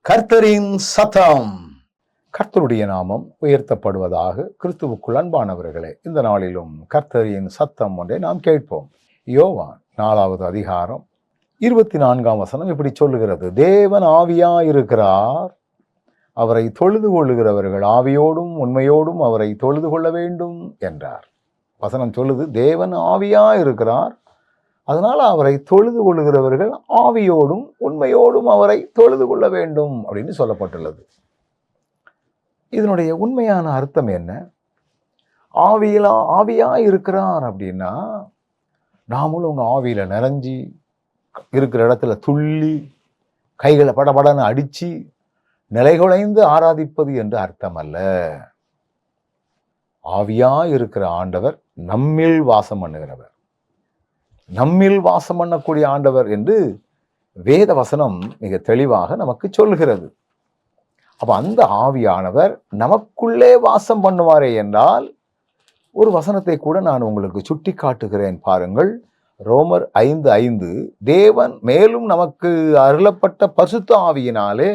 கர்த்தரின் சத்தம். கர்த்தருடைய நாமம் உயர்த்தப்படுவதாக. கிறிஸ்துவுக்குள் அன்பானவர்களே, இந்த நாளிலும் கர்த்தரின் சத்தம் ஒன்றை நாம் கேட்போம். யோவான் 4வது அதிகாரம் 24ஆம் வசனம் இப்படி சொல்லுகிறது: தேவன் ஆவியாயிருக்கிறார், அவரை தொழுது கொள்ளுகிறவர்கள் ஆவியோடும் உண்மையோடும் அவரை தொழுது கொள்ள வேண்டும் என்றார். வசனம் சொல்லுது, தேவன் ஆவியாயிருக்கிறார், அதனால் அவரை தொழுது கொள்ளுகிறவர்கள் ஆவியோடும் உண்மையோடும் அவரை தொழுது கொள்ள வேண்டும் அப்படின்னு சொல்லப்பட்டுள்ளது. இதனுடைய உண்மையான அர்த்தம் என்ன? ஆவியா இருக்கிறார் அப்படின்னா, நாமளும் உங்க ஆவியில நிறைஞ்சி இருக்கிற இடத்துல துள்ளி கைகளை படபடன்னு அடிச்சு நிலைகுலைந்து ஆராதிப்பது என்று அர்த்தம் அல்ல. ஆவியா இருக்கிற ஆண்டவர் நம்மில் வாசம் பண்ணுகிறவர், நம்மில் வாசம் பண்ணக்கூடிய ஆண்டவர் என்று வேத வசனம் மிக தெளிவாக நமக்கு சொல்கிறது. அப்ப அந்த ஆவியானவர் நமக்குள்ளே வாசம் பண்ணுவாரே என்றால், ஒரு வசனத்தை கூட நான் உங்களுக்கு சுட்டி காட்டுகிறேன் பாருங்கள். ரோமர் 5:5, தேவன் மேலும் நமக்கு அருளப்பட்ட பரிசுத்த ஆவியினாலே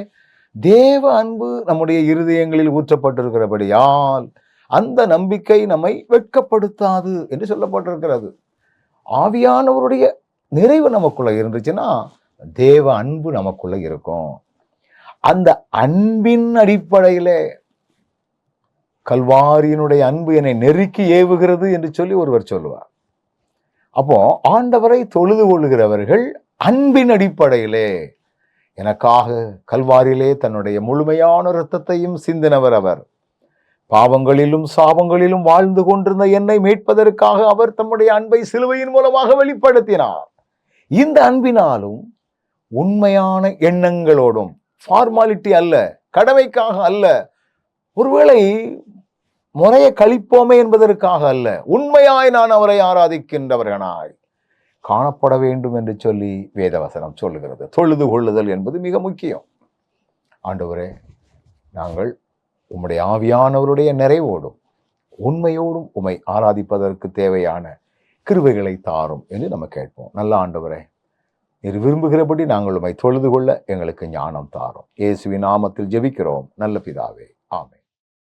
தேவ அன்பு நம்முடைய இருதயங்களில் ஊற்றப்பட்டிருக்கிறபடியால் அந்த நம்பிக்கை நம்மை வெட்கப்படுத்தாது என்று சொல்லப்பட்டிருக்கிறது. ஆவியானவருடைய நிறைவு நமக்குள்ள இருந்துச்சுன்னா தேவ அன்பு நமக்குள்ள இருக்கும். அந்த அன்பின் அடிப்படையிலே, கல்வாரியினுடைய அன்பு என்னை நெருக்கி ஏவுகிறது என்று சொல்லி ஒருவர் சொல்லுவார். அப்போ ஆண்டவரை தொழுது கொள்ளுகிறவர்கள் அன்பின் அடிப்படையிலே, எனக்காக கல்வாரியிலே தன்னுடைய முழுமையான இரத்தத்தையும் சிந்தினவர் அவர், பாவங்களிலும் சாபங்களிலும் வாழ்ந்து கொண்டிருந்த என்னை மீட்பதற்காக அவர் தம்முடைய அன்பை சிலுவையின் மூலமாக வெளிப்படுத்தினார். இந்த அன்பினாலும் உண்மையான எண்ணங்களோடும், ஃபார்மாலிட்டி அல்ல, கடமைக்காக அல்ல, ஒருவேளை முறையை கழிப்போமே என்பதற்காக அல்ல, உண்மையாய் நான் அவரை ஆராதிக்கின்றவர்களாய் காணப்பட வேண்டும் என்று சொல்லி வேதவசனம் சொல்லுகிறது. தொழுது கொள்ளுதல் என்பது மிக முக்கியம். ஆண்டவரே, நாங்கள் உம்முடைய ஆவியானவருடைய நிறைவோடும் உண்மையோடும் உம்மை ஆராதிப்பதற்கு தேவையான கிருபைகளை தாரும் என்று நம்ம கேட்போம். நல்ல ஆண்டவரே, நீர் விரும்புகிறபடி நாங்கள் உம்மை தொழுது கொள்ள எங்களுக்கு ஞானம் தாரும். இயேசுவின் நாமத்தில் ஜெபிக்கிறோம் நல்ல பிதாவே, ஆமென்.